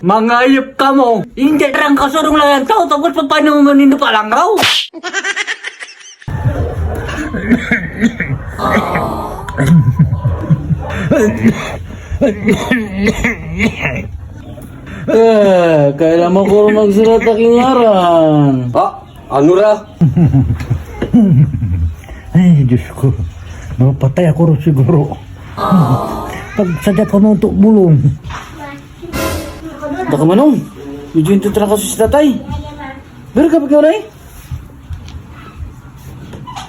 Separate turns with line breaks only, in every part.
Mangayip ka mo. Hindi terang kasurong lang ang tao. Tapos paano mo manindo palangaw? Kailan mo ko magsulat aking ngaran?
Ano ra?
Ay, Diyos ko. Mapatay ako rin siguro. Pag sadya ka mo ito bulong. Baka manong. Medyo yung tutra kaso si tatay. Pero kapag yun ay.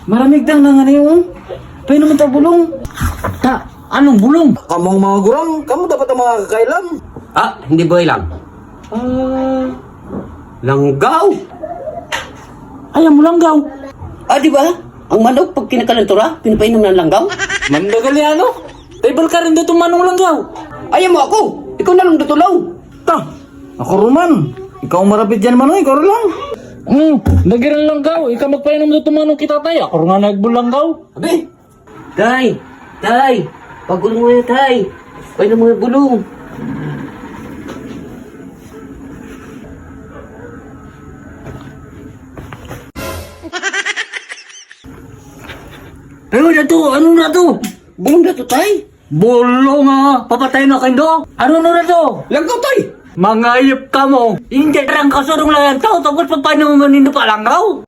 Maramig dang na nga na yun. Pwede naman ito bulong. Anong bulong?
Kamong mga gurang, kamu dapat ang mga kakailan.
Hindi boy lang. Langgaw.
Ayaw mo langgaw.
Di ba? Ang manok, pag kinakalantura, pinapainom ng langgaw.
Mandagaliano? Table ka rin dito manong langgaw.
Ayaw mo ako. Ikaw na lang tutulaw.
Ako Roman. Ikaw marapit dyan manong, ikaw rin lang. Nagiran langgaw. Ikaw magpainom dito manong kita tayo. Ako nga nagbulanggaw.
Abi. Tay. Pagulong mo na tay. Painom mo yung bulong.
Ano na to? Ano na to?
Bulong na to tay.
Bulong nga. Papatay na kayo. Ano na to?
Langgaw tay.
Mangayip ka mo. Hindi terang kasurong lang ang tao. Tapos paano mo manindo palangaw?